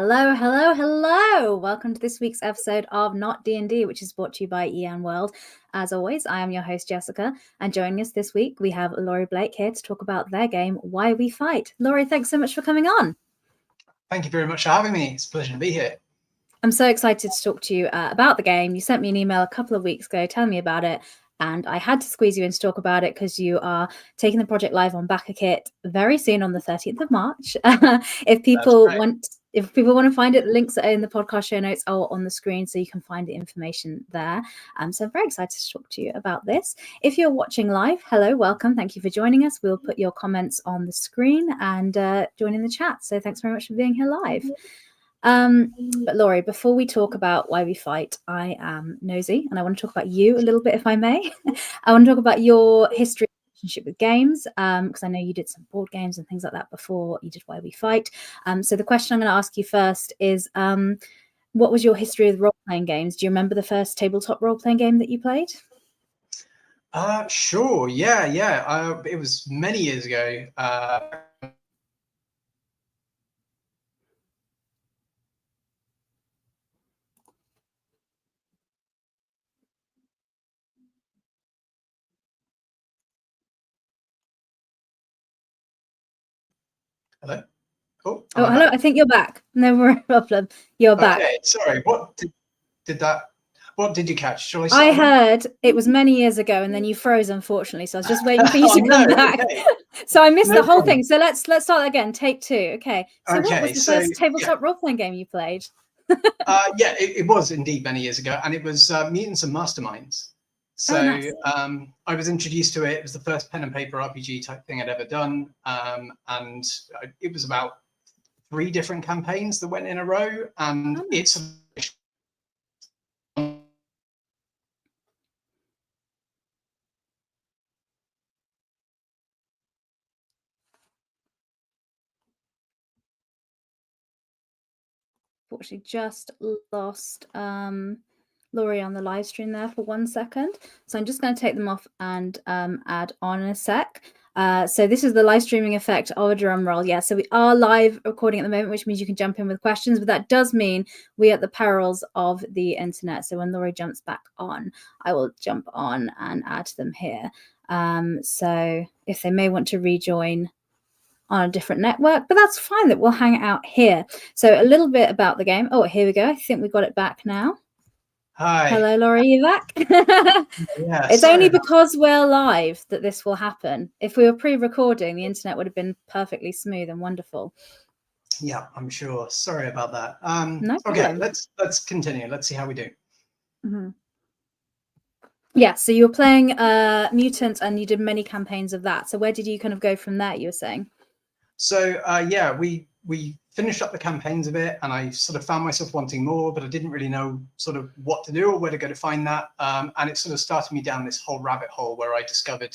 Hello, hello, hello. Welcome to this week's episode of Not D&D, which is brought to you by EN World. As always, I am your host, Jessica, and joining us this week, we have Laurie Blake here to talk about their game, Why We Fight. Laurie, thanks so much for coming on. Thank you very much for having me. It's a pleasure to be here. I'm so excited to talk to you about the game. You sent me an email a couple of weeks ago telling me about it, and I had to squeeze you in to talk about it because you are taking the project live on BackerKit very soon on the 13th of March. If people want to find it, the links are in the podcast show notes or on the screen, so you can find the information there. So I'm very excited to talk to you about this. If you're watching live, hello, welcome. Thank you for joining us. We'll put your comments on the screen and join in the chat. So thanks very much for being here live. But Laurie, before we talk about Why We Fight, I am nosy and I want to talk about you a little bit, if I may. I want to talk about your history relationship with games, because I know you did some board games and things like that before you did Why We Fight. So the question I'm going to ask you first is, what was your history with role-playing games? Do you remember the first tabletop role-playing game that you played? Sure, yeah. It was many years ago. Hello? Oh, hello. I think you're back. No problem. You're back. Okay, sorry. What did you catch? Shall I heard it was many years ago, and then you froze, unfortunately. So I was just waiting for you to come back. Okay. So I missed the whole thing. So let's start again. Take two. Okay. So what was the first tabletop role-playing game you played? Yeah, it was indeed many years ago, and it was Mutants and Masterminds. So nice. I was introduced to it. It was the first pen and paper RPG type thing I'd ever done, and it was about 3 different campaigns that went in a row, and it's. Unfortunately, just lost Laurie on the live stream there for 1 second. So I'm just going to take them off and add on in a sec. So this is the live streaming effect of a drum roll. Yeah, so we are live recording at the moment, which means you can jump in with questions, but that does mean we are at the perils of the internet. So when Laurie jumps back on, I will jump on and add them here. So if they may want to rejoin on a different network, but that's fine, that we'll hang out here. So a little bit about the game. Oh, here we go. I think we got it back now. Hi. Hello, Laurie, you back? Yeah, it's only because we're live that this will happen. If we were pre-recording, the internet would have been perfectly smooth and wonderful. Yeah, I'm sure. Sorry about that. No problem. Okay, let's continue. Let's see how we do. Mm-hmm. Yeah, so you were playing Mutant and you did many campaigns of that. So where did you kind of go from there, you were saying? So yeah, we finished up the campaigns a bit, and I sort of found myself wanting more, but I didn't really know sort of what to do or where to go to find that. And it sort of started me down this whole rabbit hole where I discovered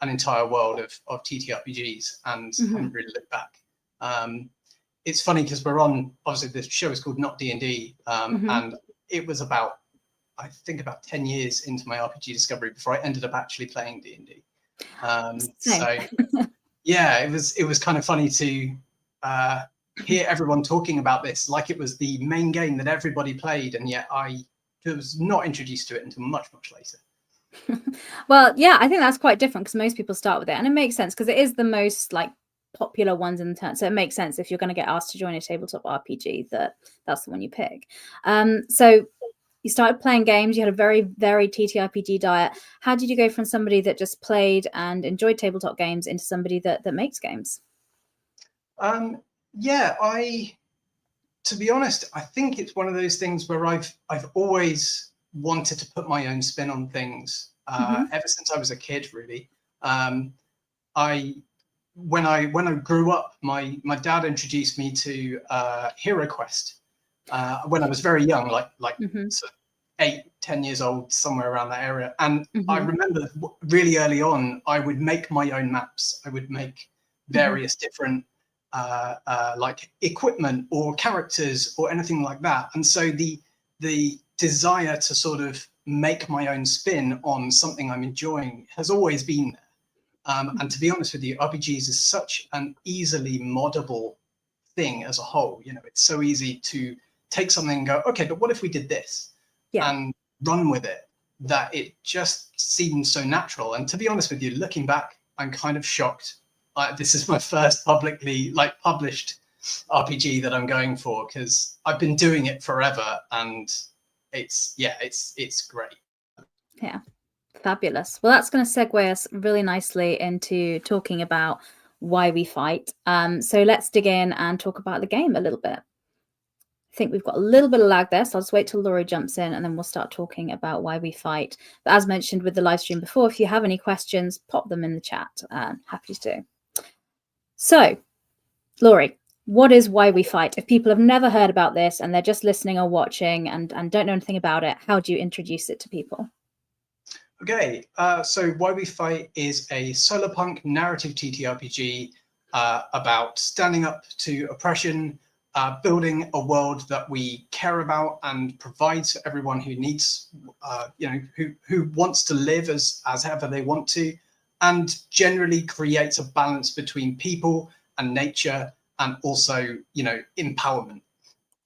an entire world of TTRPGs and haven't really looked back. It's funny because we're on, obviously the show is called Not D&D, and it was about, I think about 10 years into my RPG discovery before I ended up actually playing D&D. So yeah, it was kind of funny to hear everyone talking about this like it was the main game that everybody played, and yet I was not introduced to it until much later. Well, yeah, I think that's quite different because most people start with it, and it makes sense because it is the most like popular ones in the turn. So it makes sense if you're going to get asked to join a tabletop RPG that's the one you pick. So you started playing games. You had a very varied TTRPG diet. How did you go from somebody that just played and enjoyed tabletop games into somebody that makes games? Yeah, to be honest, I think it's one of those things where I've always wanted to put my own spin on things ever since I was a kid, really. When I grew up, my dad introduced me to Hero Quest when I was very young, like sort of 8-10 years old, somewhere around that area. And I remember really early on, I would make my own maps. I would make various different like equipment or characters or anything like that. And so the desire to sort of make my own spin on something I'm enjoying has always been there. And to be honest with you, RPGs is such an easily moddable thing as a whole. You know, it's so easy to take something and go, okay, but what if we did this? Yeah. And run with it, that it just seems so natural. And to be honest with you, looking back, I'm kind of shocked. This is my first publicly published RPG that I'm going for, because I've been doing it forever, and it's great. Yeah, fabulous. Well, that's going to segue us really nicely into talking about why we fight. So let's dig in and talk about the game a little bit. I think we've got a little bit of lag there, so I'll just wait till Laurie jumps in and then we'll start talking about why we fight. But as mentioned with the live stream before, if you have any questions, pop them in the chat. Happy to. So, Laurie, what is Why We Fight? If people have never heard about this and they're just listening or watching and don't know anything about it, how do you introduce it to people? Okay, so Why We Fight is a solarpunk narrative TTRPG about standing up to oppression, building a world that we care about and provides for everyone who needs, who wants to live as ever they want to, and generally creates a balance between people and nature, and also, you know, empowerment.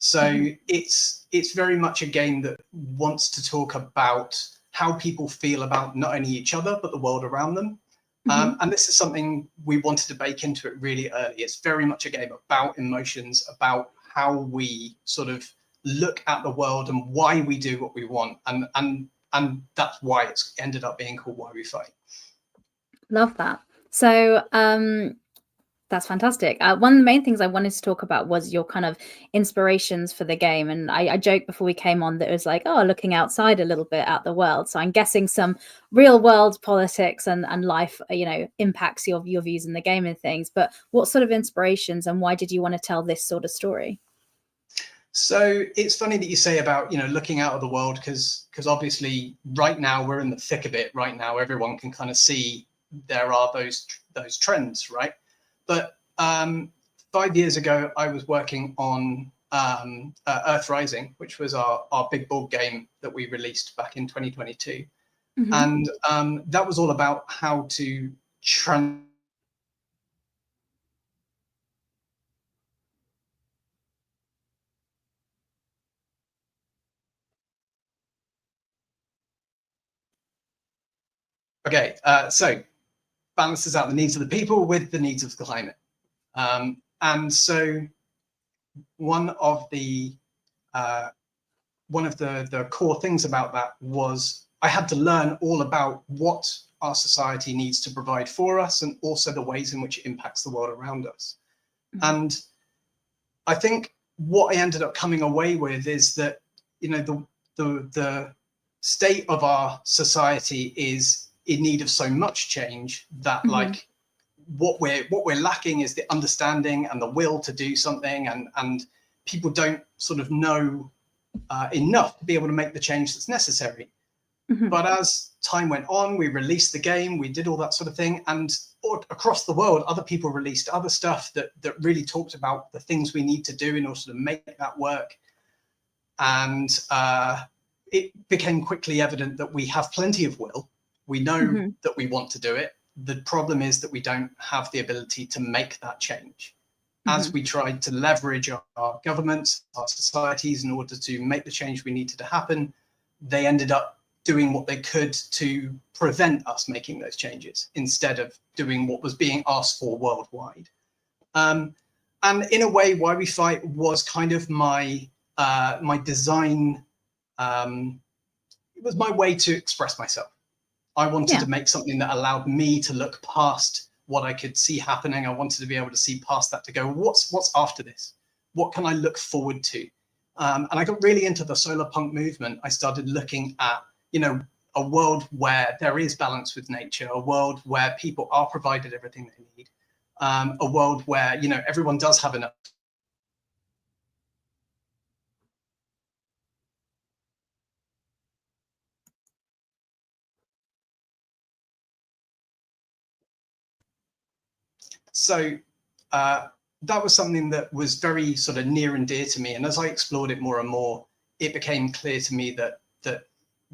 So it's very much a game that wants to talk about how people feel about not only each other, but the world around them. And this is something we wanted to bake into it really early. It's very much a game about emotions, about how we sort of look at the world and why we do what we want. And that's why it's ended up being called Why We Fight. Love that. So that's fantastic. One of the main things I wanted to talk about was your kind of inspirations for the game. And I joked before we came on that it was like, oh, looking outside a little bit at the world. So I'm guessing some real world politics and life, you know, impacts your views in the game and things. But what sort of inspirations and why did you want to tell this sort of story? So it's funny that you say about, you know, looking out of the world, because obviously right now we're in the thick of it. Right now, everyone can kind of see there are those trends, right? But 5 years ago, I was working on Earth Rising, which was our big board game that we released back in 2022. And that was all about how to Okay, so balances out the needs of the people with the needs of the climate. And so one of the core things about that was I had to learn all about what our society needs to provide for us, and also the ways in which it impacts the world around us. And I think what I ended up coming away with is that, you know, the state of our society is in need of so much change that like what we're lacking is the understanding and the will to do something, and people don't sort of know enough to be able to make the change that's necessary. But as time went on, we released the game, we did all that sort of thing, and across the world, other people released other stuff that really talked about the things we need to do in order to make that work. And it became quickly evident that we have plenty of will. We know that we want to do it. The problem is that we don't have the ability to make that change. As we tried to leverage our governments, our societies, in order to make the change we needed to happen, they ended up doing what they could to prevent us making those changes instead of doing what was being asked for worldwide. And in a way, Why We Fight was kind of my design. It was my way to express myself. I wanted to make something that allowed me to look past what I could see happening. I wanted to be able to see past that, to go, what's after this? What can I look forward to? And I got really into the solar punk movement. I started looking at, you know, a world where there is balance with nature, a world where people are provided everything they need, a world where, you know, everyone does have enough. So that was something that was very sort of near and dear to me. And as I explored it more and more, it became clear to me that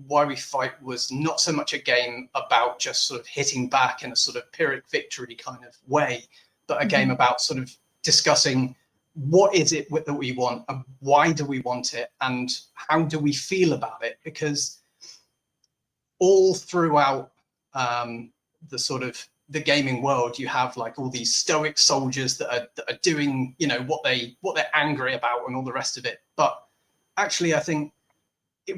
Why We Fight was not so much a game about just sort of hitting back in a sort of Pyrrhic victory kind of way, but a game about sort of discussing what is it that we want, and why do we want it, and how do we feel about it? Because all throughout the sort of the gaming world, you have like all these stoic soldiers that are doing, you know, what they're angry about and all the rest of it. But actually, I think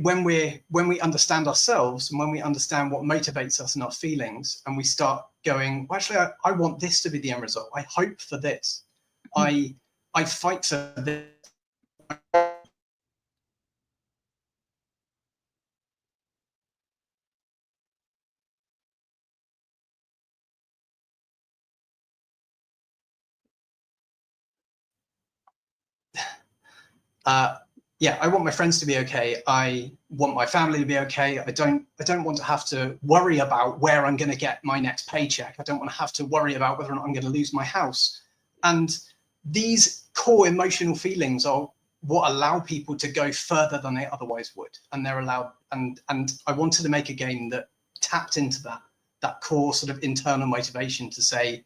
when we understand ourselves and when we understand what motivates us and our feelings, and we start going, well, actually, I want this to be the end result. I hope for this. I fight for this. Yeah, I want my friends to be okay. I want my family to be okay. I don't want to have to worry about where I'm going to get my next paycheck. I don't want to have to worry about whether or not I'm going to lose my house. And these core emotional feelings are what allow people to go further than they otherwise would. And they're allowed. And I wanted to make a game that tapped into that core sort of internal motivation to say,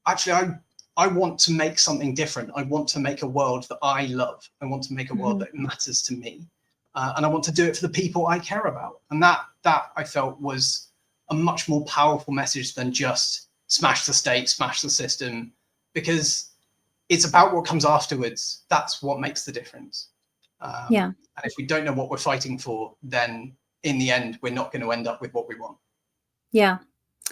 actually, I want to make something different. I want to make a world that I love. I want to make a world that matters to me. And I want to do it for the people I care about. And that I felt was a much more powerful message than just smash the state, smash the system, because it's about what comes afterwards. That's what makes the difference. And if we don't know what we're fighting for, then in the end, we're not going to end up with what we want. Yeah.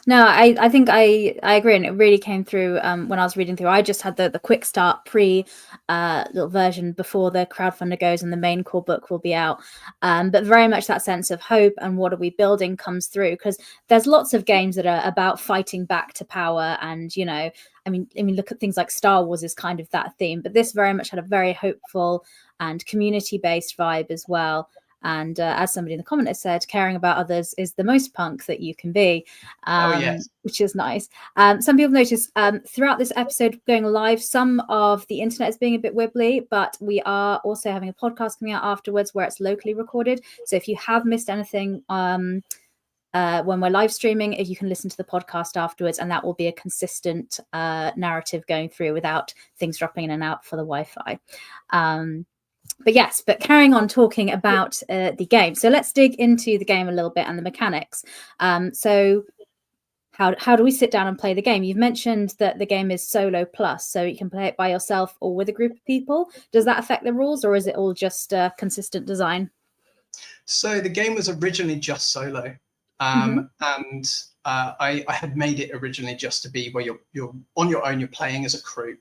No, I think I agree, and it really came through when I was reading through. I just had the quick start pre little version before the crowdfunder goes and the main core book will be out. But very much that sense of hope and what are we building comes through, because there's lots of games that are about fighting back to power, and you know, I mean, look at things like Star Wars is kind of that theme, but this very much had a very hopeful and community-based vibe as well. And as somebody in the comment has said, caring about others is the most punk that you can be, yes. which is nice. Some people noticed throughout this episode going live, some of the internet is being a bit wibbly, but we are also having a podcast coming out afterwards where it's locally recorded. So if you have missed anything when we're live streaming, if you can listen to the podcast afterwards, and that will be a consistent narrative going through without things dropping in and out for the Wi-Fi. But carrying on talking about the game. So let's dig into the game a little bit and the mechanics. So how do we sit down and play the game? You've mentioned that the game is solo plus, so you can play it by yourself or with a group of people. Does that affect the rules, or is it all just consistent design? So the game was originally just solo, and I had made it originally just to be where you're on your own, you're playing as a crew.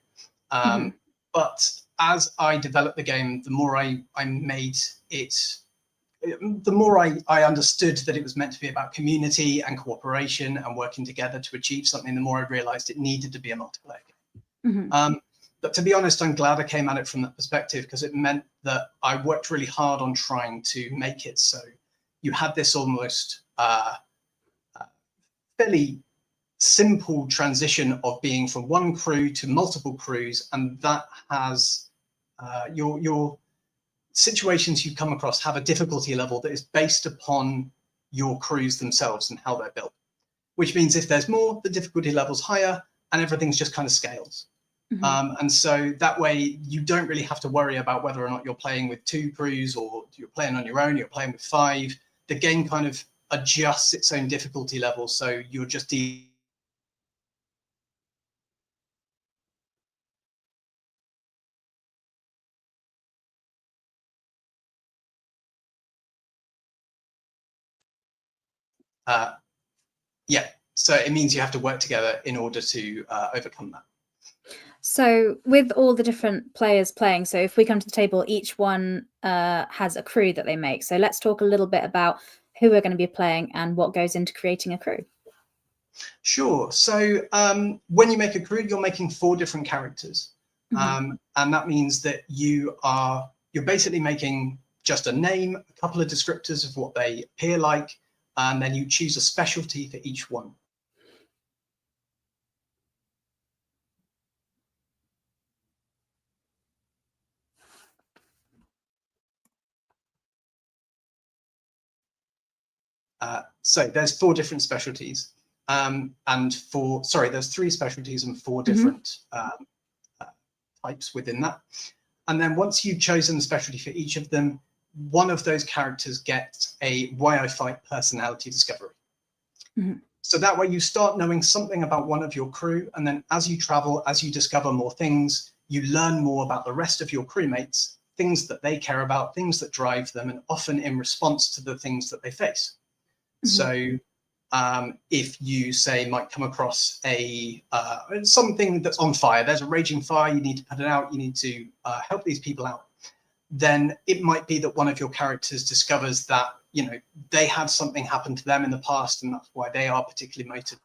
But as I developed the game, the more I made it, the more I understood that it was meant to be about community and cooperation and working together to achieve something, the more I realized it needed to be a multiplayer game. But to be honest, I'm glad I came at it from that perspective, because it meant that I worked really hard on trying to make it so you had this almost fairly simple transition of being from one crew to multiple crews, and that has your situations you come across have a difficulty level that is based upon your crews themselves and how they're built, which means if there's more, the difficulty level's higher, and everything's just kind of scales. And so that way you don't really have to worry about whether or not you're playing with 2 crews or you're playing on your own, you're playing with 5. The game kind of adjusts its own difficulty level, so you're just yeah, so it means you have to work together in order to overcome that. So with all the different players playing, so if we come to the table, each one has a crew that they make. So let's talk a little bit about who we're going to be playing and what goes into creating a crew. Sure. So when you make a crew, you're making 4 different characters. And that means that you're basically making just a name, a couple of descriptors of what they appear like, and then you choose a specialty for each one. So there's 4 different specialties, there's 3 specialties and 4 different types within that. And then once you've chosen a specialty for each of them, one of those characters gets a Why I Fight personality discovery. Mm-hmm. So that way you start knowing something about one of your crew, and then as you travel, as you discover more things, you learn more about the rest of your crewmates, things that they care about, things that drive them, and often in response to the things that they face. Mm-hmm. So if you say might come across a something that's on fire, there's a raging fire, you need to put it out, you need to help these people out, then it might be that one of your characters discovers that, you know, they had something happen to them in the past, and that's why they are particularly motivated.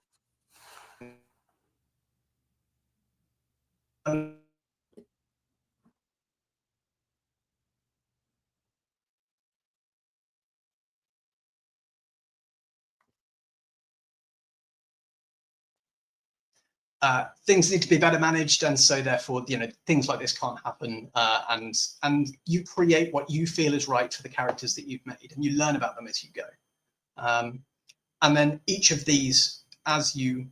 Things need to be better managed, and so therefore, you know, things like this can't happen. And you create what you feel is right for the characters that you've made, and you learn about them as you go. And then each of these, as you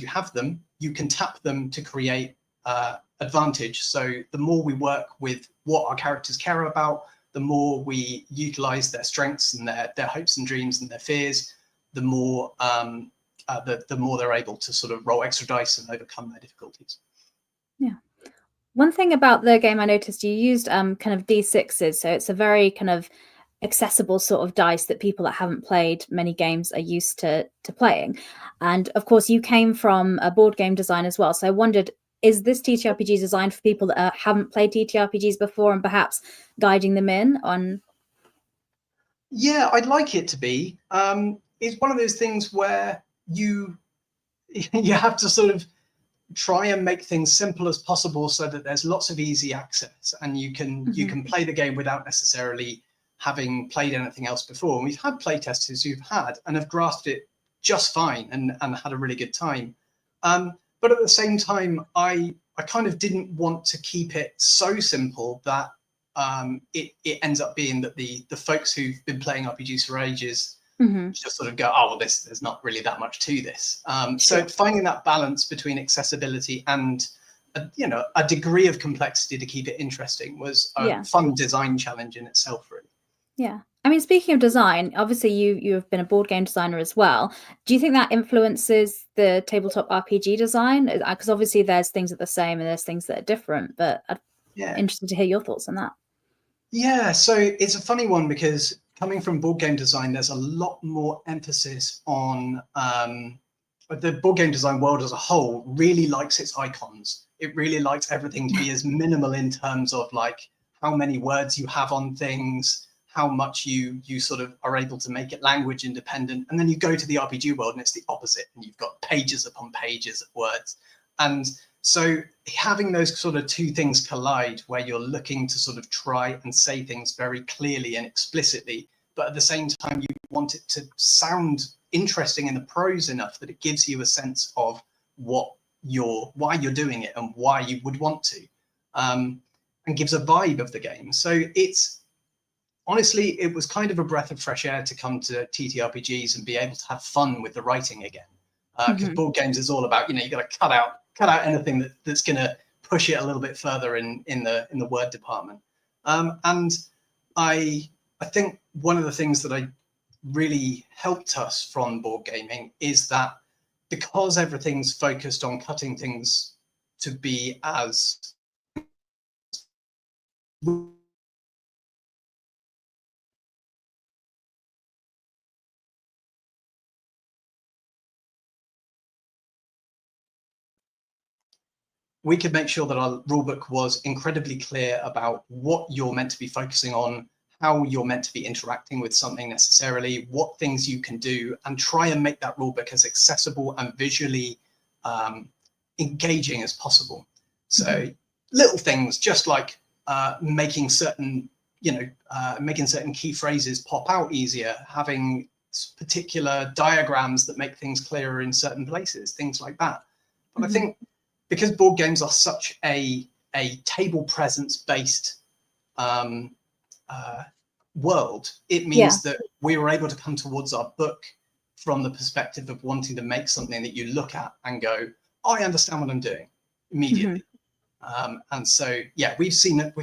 have them, you can tap them to create advantage. So the more we work with what our characters care about, the more we utilize their strengths and their hopes and dreams and their fears, the more the more they're able to sort of roll extra dice and overcome their difficulties. Yeah. One thing about the game I noticed you used kind of D6s, so it's a very kind of accessible sort of dice that people that haven't played many games are used to playing. And of course, you came from a board game design as well. So I wondered, is this TTRPG designed for people that haven't played TTRPGs before, and perhaps guiding them in on? Yeah, I'd like it to be. It's one of those things where you have to sort of try and make things simple as possible so that there's lots of easy access, and you can play the game without necessarily having played anything else before. And we've had play testers who've had and have grasped it just fine and had a really good time. But at the same time, I kind of didn't want to keep it so simple that it ends up being that the folks who've been playing RPGs for ages just sort of go, oh, well, there's not really that much to this. So finding that balance between accessibility and a degree of complexity to keep it interesting was a fun design challenge in itself, really. Yeah. I mean, speaking of design, obviously you have been a board game designer as well. Do you think that influences the tabletop RPG design? Because obviously there's things that are the same and there's things that are different, but I'm interested to hear your thoughts on that. Yeah, so it's a funny one because coming from board game design, there's a lot more emphasis on the board game design world as a whole really likes its icons. It really likes everything to be as minimal in terms of like how many words you have on things, how much you sort of are able to make it language independent. And then you go to the RPG world and it's the opposite. And you've got pages upon pages of words. And so having those sort of two things collide where you're looking to sort of try and say things very clearly and explicitly, but at the same time, you want it to sound interesting in the prose enough that it gives you a sense of why you're doing it and why you would want to, and gives a vibe of the game. So honestly, it was kind of a breath of fresh air to come to TTRPGs and be able to have fun with the writing again. Because board games is all about, you got to cut out anything that's going to push it a little bit further in the word department. And I think one of the things that really helped us from board gaming is that because everything's focused on cutting things to be as we could make sure that our rulebook was incredibly clear about what you're meant to be focusing on, how you're meant to be interacting with something necessarily, what things you can do, and try and make that rulebook as accessible and visually engaging as possible. So little things just like making certain key phrases pop out easier, having particular diagrams that make things clearer in certain places, things like that. But I think because board games are such a table presence based world, it means that we were able to come towards our book from the perspective of wanting to make something that you look at and go, oh, I understand what I'm doing immediately. And so, yeah, we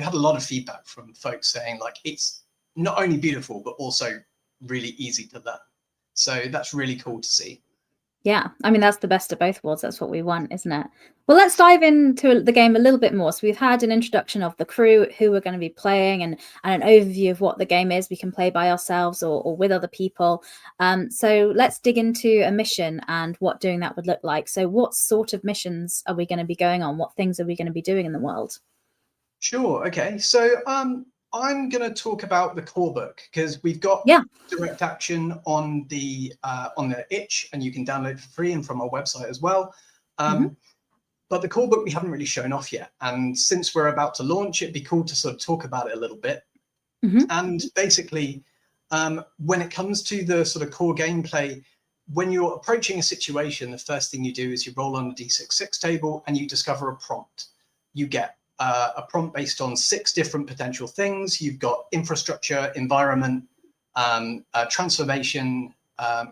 had a lot of feedback from folks saying like it's not only beautiful, but also really easy to learn. So that's really cool to see. Yeah, I mean, that's the best of both worlds. That's what we want, isn't it? Well, let's dive into the game a little bit more. So we've had an introduction of the crew, who we're going to be playing, and an overview of what the game is. We can play by ourselves or with other people. So let's dig into a mission and what doing that would look like. So what sort of missions are we going to be going on? What things are we going to be doing in the world? Sure. Okay. So I'm going to talk about the core book because we've got direct action on the itch, and you can download it for free and from our website as well. But the core book we haven't really shown off yet, and since we're about to launch, it'd be cool to sort of talk about it a little bit. And basically, when it comes to the sort of core gameplay, when you're approaching a situation, the first thing you do is you roll on a d6 table and you discover a prompt. You get a prompt based on 6 different potential things. You've got infrastructure, environment, transformation,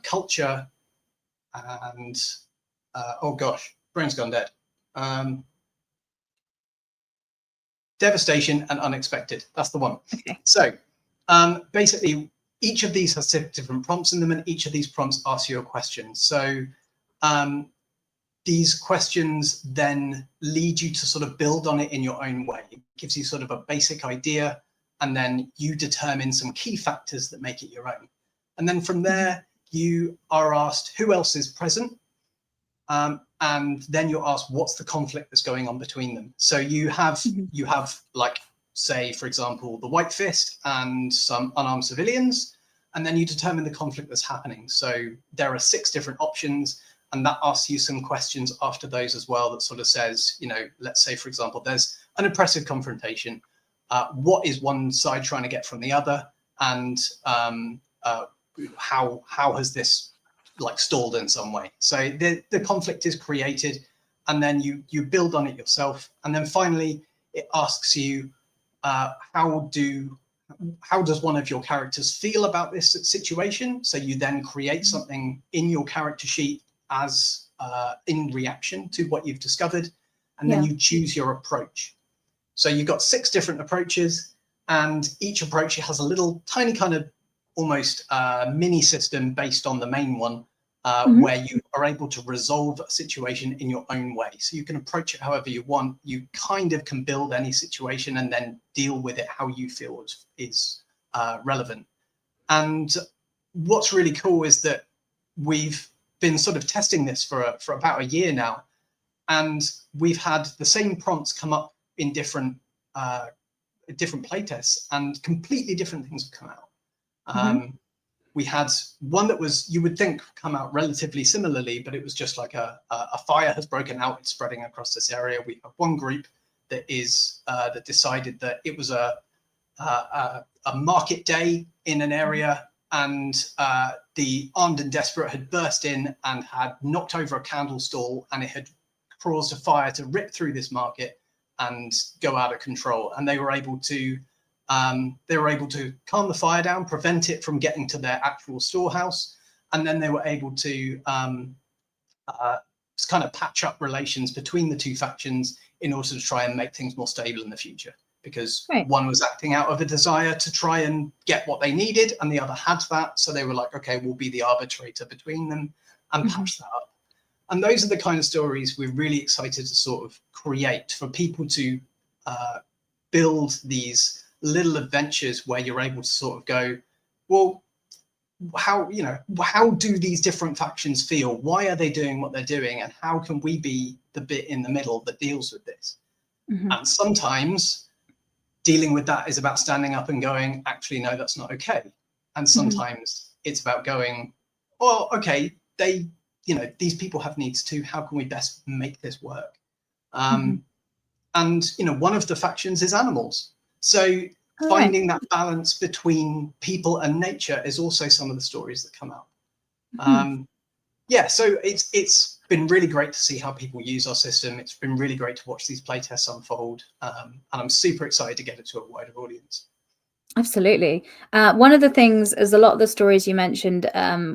culture, and oh gosh, brain's gone dead. Devastation and unexpected. That's the one. Okay. So basically, each of these has different prompts in them, and each of these prompts asks you a question. So these questions then lead you to sort of build on it in your own way. It gives you sort of a basic idea, and then you determine some key factors that make it your own. And then from there, you are asked who else is present, and then you're asked what's the conflict that's going on between them. So you have like, say, for example, the White Fist and some unarmed civilians, and then you determine the conflict that's happening. So there are 6 different options, and that asks you some questions after those as well that sort of says, you know, let's say, for example, there's an oppressive confrontation. What is one side trying to get from the other? And how has this like stalled in some way? So the conflict is created, and then you build on it yourself. And then finally, it asks you, how does one of your characters feel about this situation? So you then create something in your character sheet as in reaction to what you've discovered, and then you choose your approach. So you've got 6 different approaches, and each approach has a little tiny kind of almost mini system based on the main one, where you are able to resolve a situation in your own way. So you can approach it however you want. You kind of can build any situation and then deal with it how you feel is relevant. And what's really cool is that we've been sort of testing this for about a year now, and we've had the same prompts come up in different playtests, and completely different things have come out. We had one that was, you would think, come out relatively similarly, but it was just like a fire has broken out, it's spreading across this area. We have one group that that decided that it was a market day in an area, and the armed and desperate had burst in and had knocked over a candle stall, and it had caused a fire to rip through this market and go out of control. And they were able to calm the fire down, prevent it from getting to their actual storehouse, and then they were able to kind of patch up relations between the 2 factions in order to try and make things more stable in the future. Because one was acting out of a desire to try and get what they needed, and the other had that. So they were like, okay, we'll be the arbitrator between them and patch that up. And those are the kind of stories we're really excited to sort of create for people to build these little adventures where you're able to sort of go, well, how do these different factions feel? Why are they doing what they're doing? And how can we be the bit in the middle that deals with this? And sometimes dealing with that is about standing up and going, actually, no, that's not okay. And sometimes it's about going, well, okay, these people have needs too. How can we best make this work? And, one of the factions is animals. So finding that balance between people and nature is also some of the stories that come out. So it's been really great to see how people use our system. It's been really great to watch these playtests unfold. And I'm super excited to get it to a wider audience. Absolutely. One of the things is a lot of the stories you mentioned,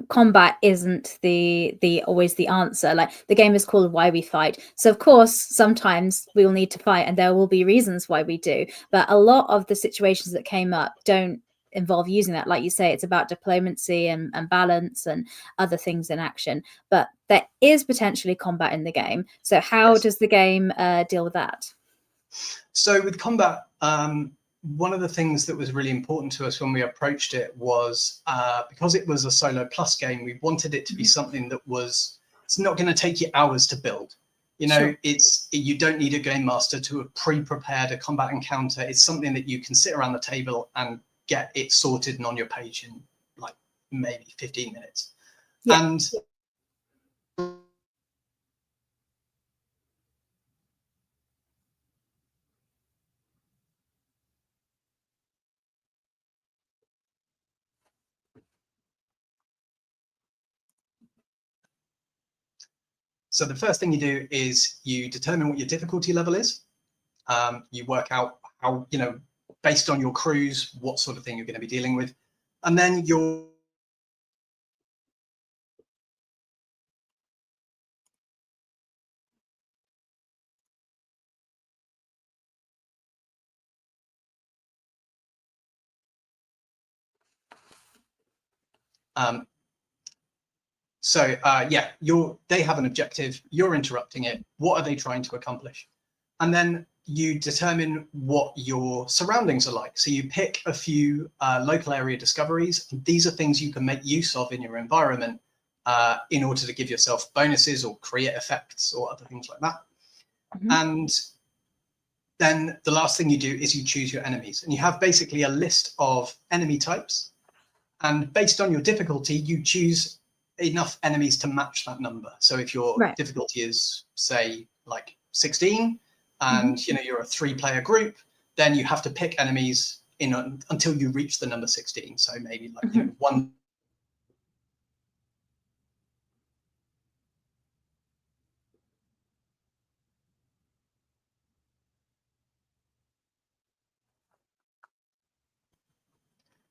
combat isn't the always the answer. Like the game is called Why We Fight. So of course, sometimes we will need to fight and there will be reasons why we do. But a lot of the situations that came up don't involve using that. Like you say, it's about diplomacy and balance and other things in action. But there is potentially combat in the game. So how Yes. does the game deal with that? So with combat, one of the things that was really important to us when we approached it was because it was a solo plus game, we wanted it to be something that it's not going to take you hours to build. You know, Sure. you don't need a game master to have pre-prepared a combat encounter. It's something that you can sit around the table and get it sorted and on your page in like maybe 15 minutes. Yeah. And so the first thing you do is you determine what your difficulty level is. You work out how, you know, based on your crews, what sort of thing you're going to be dealing with. And then you're yeah, they have an objective, you're interrupting it. What are they trying to accomplish? And then you determine what your surroundings are like. So you pick a few local area discoveries. These are things you can make use of in your environment in order to give yourself bonuses or create effects or other things like that. Mm-hmm. And then the last thing you do is you choose your enemies. And you have basically a list of enemy types. And based on your difficulty, you choose enough enemies to match that number. So if your Right. difficulty is, say, like 16, and you know you're a 3-player group, then you have to pick enemies until you reach the number 16. So maybe like you know, one.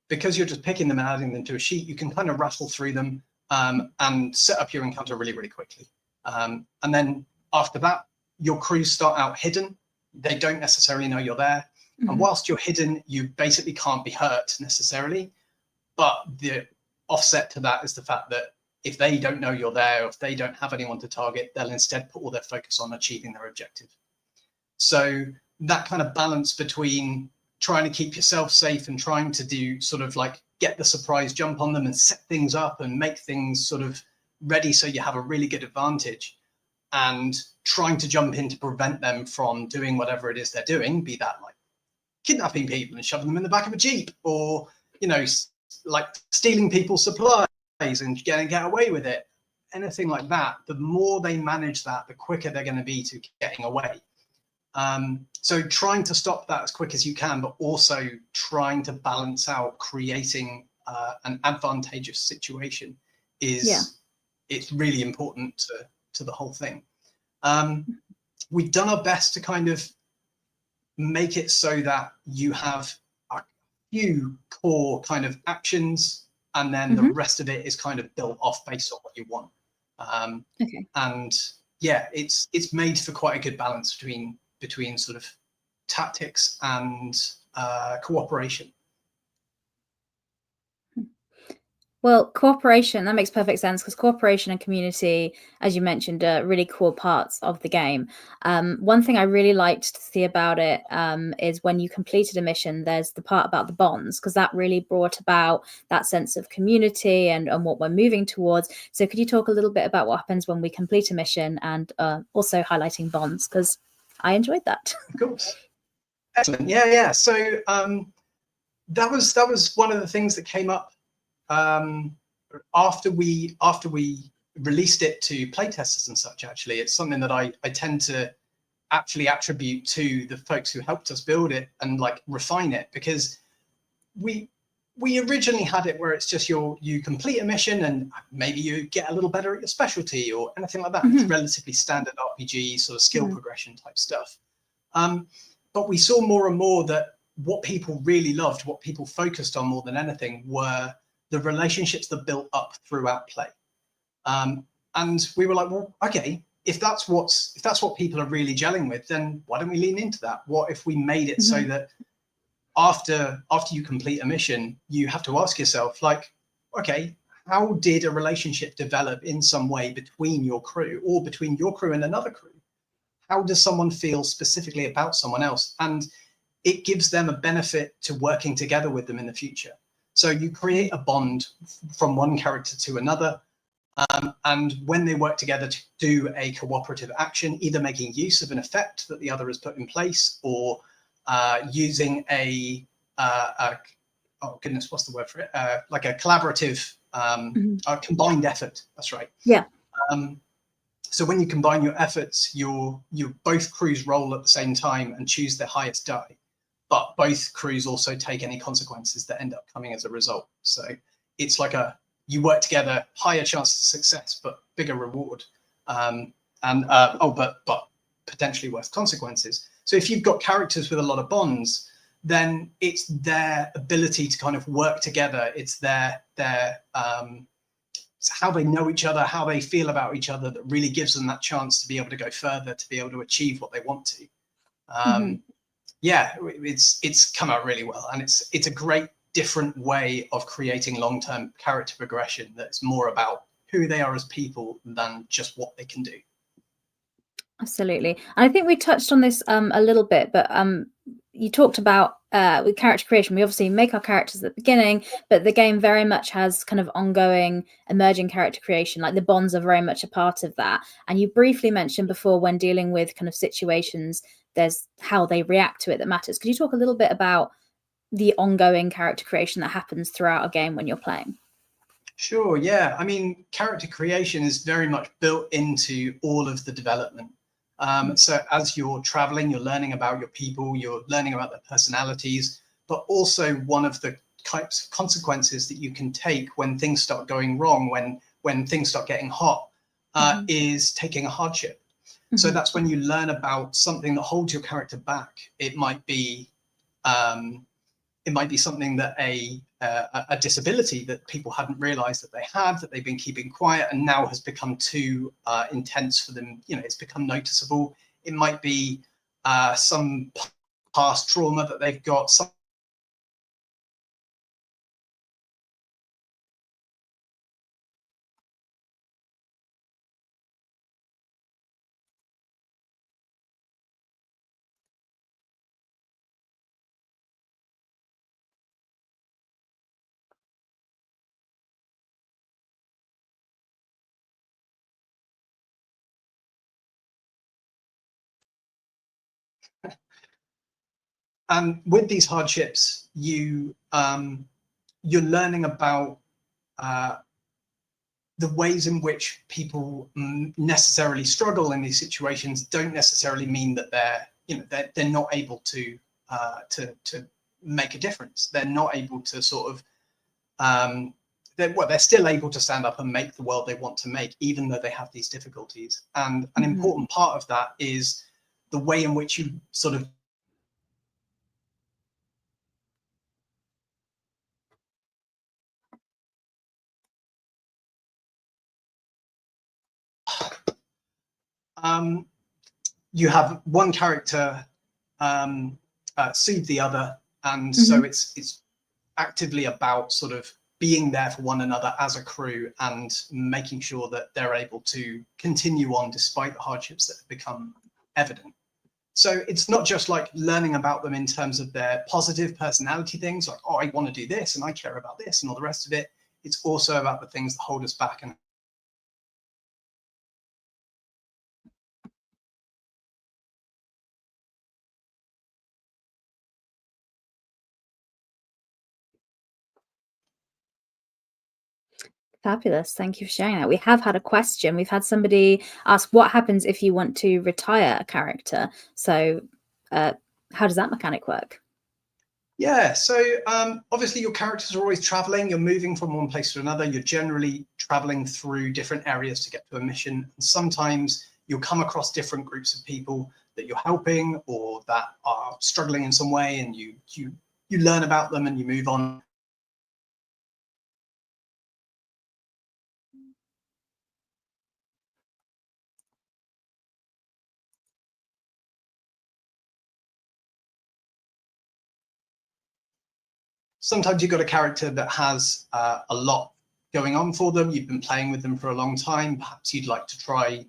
Because you're just picking them and adding them to a sheet, you can kind of rattle through them and set up your encounter really, really quickly. And then after that, your crews start out hidden. They don't necessarily know you're there. And whilst you're hidden, you basically can't be hurt necessarily. But the offset to that is the fact that if they don't know you're there, or if they don't have anyone to target, they'll instead put all their focus on achieving their objective. So that kind of balance between trying to keep yourself safe and trying to do sort of like get the surprise jump on them and set things up and make things sort of ready so you have a really good advantage, and trying to jump in to prevent them from doing whatever it is they're doing, be that like kidnapping people and shoving them in the back of a Jeep, or, you know, like stealing people's supplies and get away with it, anything like that. The more they manage that, the quicker they're going to be to getting away. So trying to stop that as quick as you can, but also trying to balance out creating an advantageous situation it's really important to the whole thing. We've done our best to kind of make it so that you have a few core kind of actions, and then the rest of it is kind of built off based on what you want. And yeah, it's made for quite a good balance between sort of tactics and cooperation. Well, cooperation, that makes perfect sense, because cooperation and community, as you mentioned, are really core parts of the game. One thing I really liked to see about it is when you completed a mission, there's the part about the bonds, because that really brought about that sense of community and what we're moving towards. So could you talk a little bit about what happens when we complete a mission, and also highlighting bonds, because I enjoyed that. Of course. Excellent. Yeah. So that was one of the things that came up after we released it to playtesters and such. Actually, it's something that I tend to actually attribute to the folks who helped us build it and like refine it, because we originally had it where it's just you complete a mission and maybe you get a little better at your specialty or anything like that. It's relatively standard RPG sort of skill progression type stuff. But we saw more and more that what people really loved, what people focused on more than anything, were the relationships that built up throughout play. And we were like, well, okay, if that's what people are really gelling with, then why don't we lean into that? What if we made it so that after you complete a mission, you have to ask yourself, like, okay, how did a relationship develop in some way between your crew, or between your crew and another crew? How does someone feel specifically about someone else? And it gives them a benefit to working together with them in the future. So you create a bond from one character to another. And when they work together to do a cooperative action, either making use of an effect that the other has put in place, or using a oh goodness, what's the word for it? Like a collaborative, a combined effort. That's right. Yeah. So when you combine your efforts, you both crews roll at the same time and choose their highest die, but both crews also take any consequences that end up coming as a result. So it's like you work together, higher chance of success, but bigger reward, but potentially worse consequences. So if you've got characters with a lot of bonds, then it's their ability to kind of work together. It's their it's how they know each other, how they feel about each other, that really gives them that chance to be able to go further, to be able to achieve what they want to. Yeah, it's come out really well, and it's a great different way of creating long-term character progression that's more about who they are as people than just what they can do. Absolutely. And I think we touched on this a little bit, but you talked about with character creation, we obviously make our characters at the beginning, but the game very much has kind of ongoing emerging character creation, like the bonds are very much a part of that. And you briefly mentioned before, when dealing with kind of situations, there's how they react to it that matters. Could you talk a little bit about the ongoing character creation that happens throughout a game when you're playing? Sure, yeah. I mean, character creation is very much built into all of the development. So as you're traveling, you're learning about your people, you're learning about their personalities, but also one of the types of consequences that you can take when things start going wrong, when things start getting hot, is taking a hardship. So that's when you learn about something that holds your character back. It might be something that a disability that people hadn't realized that they had, that they've been keeping quiet, and now has become too intense for them. You know, it's become noticeable. It might be some past trauma that they've got. And with these hardships, you're learning about the ways in which people necessarily struggle in these situations. Don't necessarily mean that they're not able to make a difference. They're not able to sort of they're still able to stand up and make the world they want to make, even though they have these difficulties. And an important part of that is the way in which you sort of you have one character soothe the other, and so it's actively about sort of being there for one another as a crew and making sure that they're able to continue on despite the hardships that have become evident. So it's not just like learning about them in terms of their positive personality things, like, oh, I want to do this and I care about this and all the rest of it. It's also about the things that hold us back. And Fabulous. Thank you for sharing that. We have had a question. We've had somebody ask, what happens if you want to retire a character? So how does that mechanic work? yeah, so obviously your characters are always traveling. You're moving from one place to another. You're generally traveling through different areas to get to a mission. And sometimes you'll come across different groups of people you're helping or that are struggling in some way, and you learn about them and you move on. Sometimes you've got a character that has a lot going on for them. You've been playing with them for a long time. Perhaps you'd like to try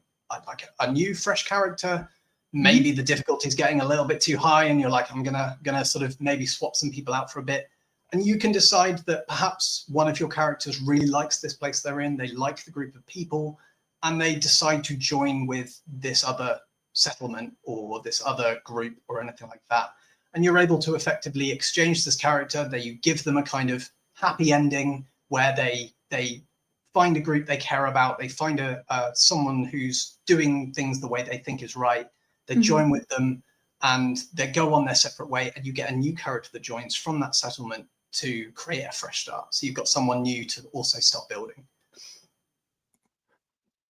like a new, fresh character. Maybe the difficulty is getting a little bit too high, and you're like, I'm gonna sort of maybe swap some people out for a bit. And you can decide that perhaps one of your characters really likes this place they're in. They like the group of people, and they decide to join with this other settlement or this other group or anything like that. And you're able to effectively exchange this character, that you give them a kind of happy ending where they find a group they care about, they find someone who's doing things the way they think is right, they join with them, and they go on their separate way, and you get a new character that joins from that settlement to create a fresh start. So you've got someone new to also start building.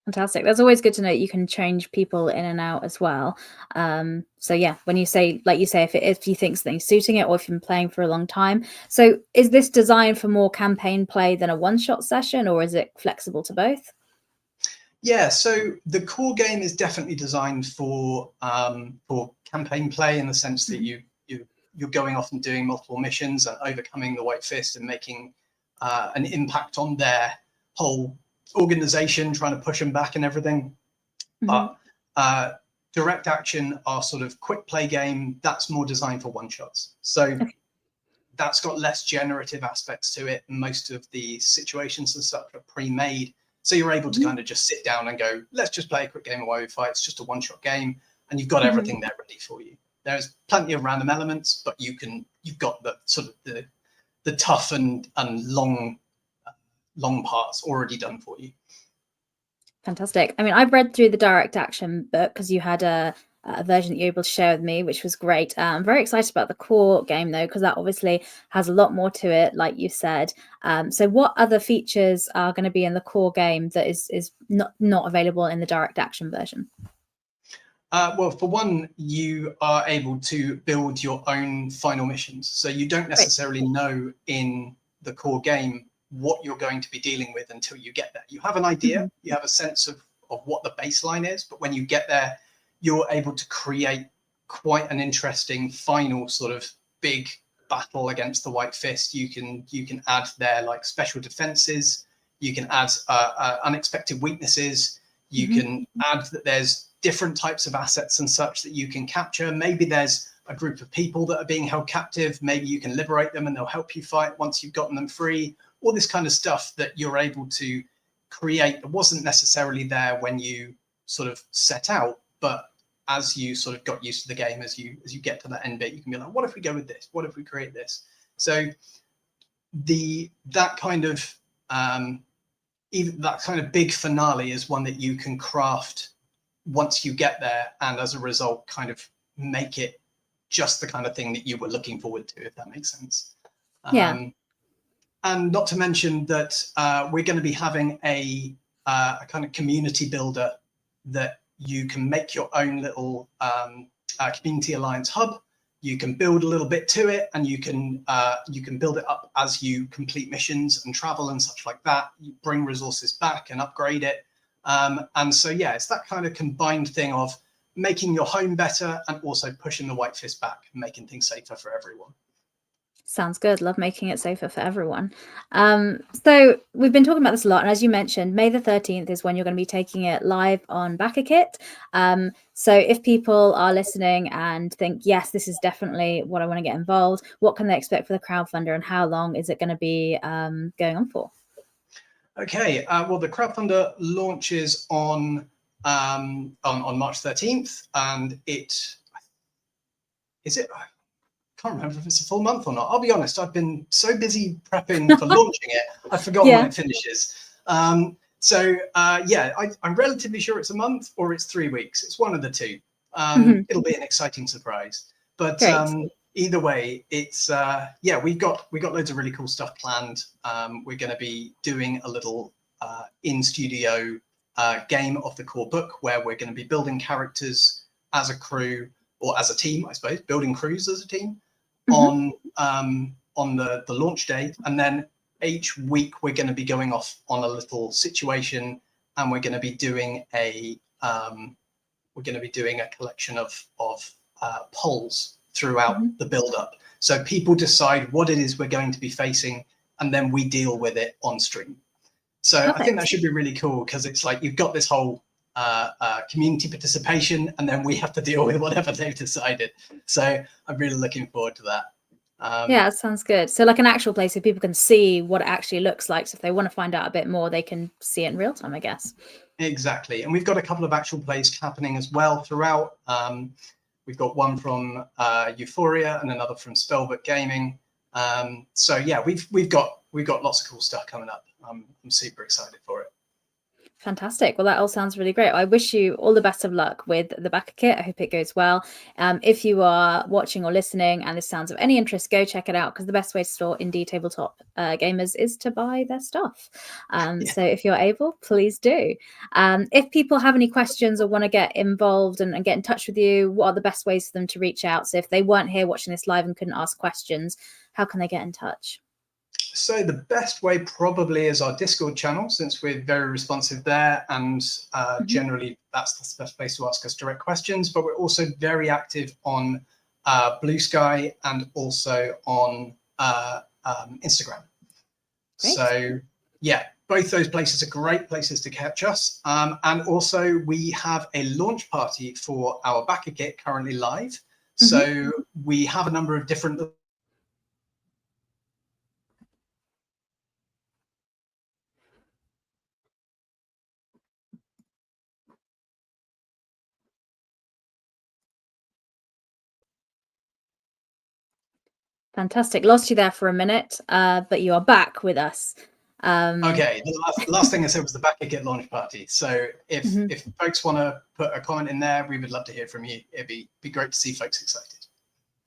Fantastic. That's always good to know you can change people in and out as well. So yeah, when you say, like you say, if you think something's suiting it, or if you've been playing for a long time. So is this designed for more campaign play than a one-shot session, or is it flexible to both? Yeah, so the core game is definitely designed for campaign play, in the sense that you're going off and doing multiple missions and overcoming the White Fist and making an impact on their whole organization, trying to push them back and everything. But direct action, our sort of quick play game, that's more designed for one shots. So that's got less generative aspects to it. Most of the situations and stuff are pre-made. So you're able to kind of just sit down and go, let's just play a quick game of Why We Fight. It's just a one-shot game, and you've got everything there ready for you. There's plenty of random elements, but you've got the sort of the tough and long parts already done for you. Fantastic. I mean, I've read through the direct action book because you had a version that you were able to share with me, which was great. I'm very excited about the core game though, because that obviously has a lot more to it, like you said. So what other features are going to be in the core game that is not available in the direct action version? Well, for one, you are able to build your own final missions. So you don't necessarily know in the core game what you're going to be dealing with until you get there. You have an idea, you have a sense of what the baseline is, but when you get there, you're able to create quite an interesting final sort of big battle against the White Fist. You can add their like special defenses, you can add unexpected weaknesses, you can add that there's different types of assets and such that you can capture. Maybe there's a group of people that are being held captive, maybe you can liberate them and they'll help you fight once you've gotten them free. All this kind of stuff that you're able to create that wasn't necessarily there when you sort of set out, but as you sort of got used to the game, as you get to that end bit, you can be like, what if we go with this? What if we create this? So that kind of even that kind of big finale is one that you can craft once you get there, and as a result, kind of make it just the kind of thing that you were looking forward to, if that makes sense. Yeah. And not to mention that we're going to be having a kind of community builder that you can make your own little community alliance hub. You can build a little bit to it, and you can build it up as you complete missions and travel and such like that. You bring resources back and upgrade it. And so, yeah, it's that kind of combined thing of making your home better and also pushing the White Fist back and making things safer for everyone. Sounds good. Love making it safer for everyone. So we've been talking about this a lot, and as you mentioned, May the 13th is when you're going to be taking it live on PbtA. So if people are listening and think, yes, this is definitely what I want to get involved, what can they expect for the crowdfunder, and how long is it going to be going on for? Okay, well, the crowdfunder launches on March 13th, and I can't remember if it's a full month or not. I'll be honest, I've been so busy prepping for launching it, I've forgotten when it finishes. Yeah, I'm relatively sure it's a month or it's 3 weeks. It's one of the two. It'll be an exciting surprise. But either way, it's we've got loads of really cool stuff planned. We're going to be doing a little in studio game of the core book where we're going to be building characters as a crew or as a team, I suppose, building crews as a team Mhm. on the launch day, and then each week we're going to be going off on a little situation, and we're going to be doing a collection of polls throughout Mhm. the build-up. So people decide what it is we're going to be facing, and then we deal with it on stream. So I think that Perfect. should be really cool, because it's like you've got this whole community participation, and then we have to deal with whatever they've decided. So I'm really looking forward to that. Yeah, it sounds good. So like an actual place so people can see what it actually looks like. So if they want to find out a bit more, they can see it in real time, I guess. Exactly. And we've got a couple of actual plays happening as well throughout. We've got one from Euphoria and another from Spellbook Gaming. So yeah, we've got lots of cool stuff coming up. I'm super excited for it. Fantastic. Well, that all sounds really great. I wish you all the best of luck with the BbtA kit. I hope it goes well. If you are watching or listening and this sounds of any interest, go check it out, because the best way to store indie tabletop gamers is to buy their stuff. Yeah. So if you're able, please do. If people have any questions or want to get involved and get in touch with you, what are the best ways for them to reach out? So if they weren't here watching this live and couldn't ask questions, how can they get in touch? So the best way probably is our Discord channel, since we're very responsive there, and generally that's the best place to ask us direct questions. But we're also very active on Blue Sky and also on Instagram. Great. So yeah, both those places are great places to catch us. And also we have a launch party for our BbtA kit currently live. So we have a number of different Fantastic. Lost you there for a minute, but you are back with us. Okay, the last thing I said was the BbtA kit launch party. So if folks want to put a comment in there, we would love to hear from you. It'd be great to see folks excited.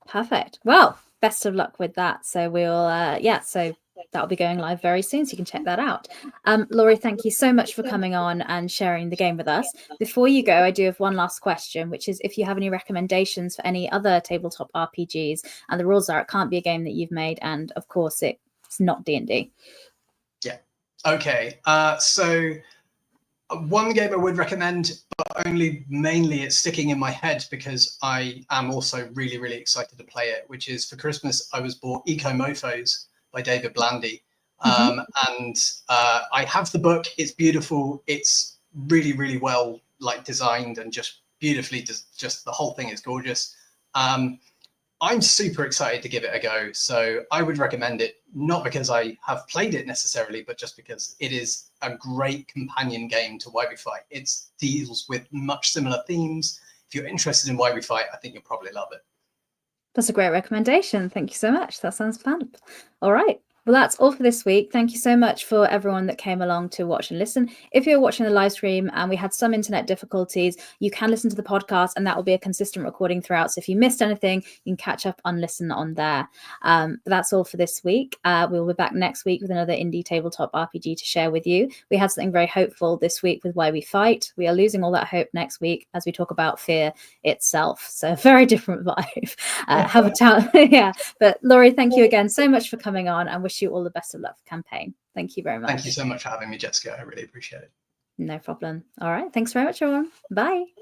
Perfect. Well, best of luck with that. So we'll so that'll be going live very soon, so you can check that out. Laurie, thank you so much for coming on and sharing the game with us. Before you go, I do have one last question, which is if you have any recommendations for any other tabletop RPGs, and the rules are it can't be a game that you've made, and of course it's not D&D. Yeah. Okay. So one game I would recommend, but only mainly it's sticking in my head because I am also really, really excited to play it, which is for Christmas, I was bought Eco Mofos by David Blandy. And I have the book. It's beautiful. It's really, really well designed and just beautifully, just the whole thing is gorgeous. I'm super excited to give it a go. So I would recommend it, not because I have played it necessarily, but just because it is a great companion game to Why We Fight. It deals with much similar themes. If you're interested in Why We Fight, I think you'll probably love it. That's a great recommendation. Thank you so much. That sounds fun. All right. Well, that's all for this week. Thank you so much for everyone that came along to watch and listen. If you're watching the live stream and we had some internet difficulties, you can listen to the podcast, and that will be a consistent recording throughout. So if you missed anything, you can catch up and listen on there. But that's all for this week. We'll be back next week with another indie tabletop RPG to share with you. We had something very hopeful this week with Why We Fight. We are losing all that hope next week as we talk about fear itself. So very different vibe. Have a time. Yeah. But Laurie, thank you again so much for coming on, and wish you all the best of luck for campaign. Thank you very much. Thank you so much for having me, Jessica. I really appreciate it. No problem. All right. Thanks very much, everyone. Bye.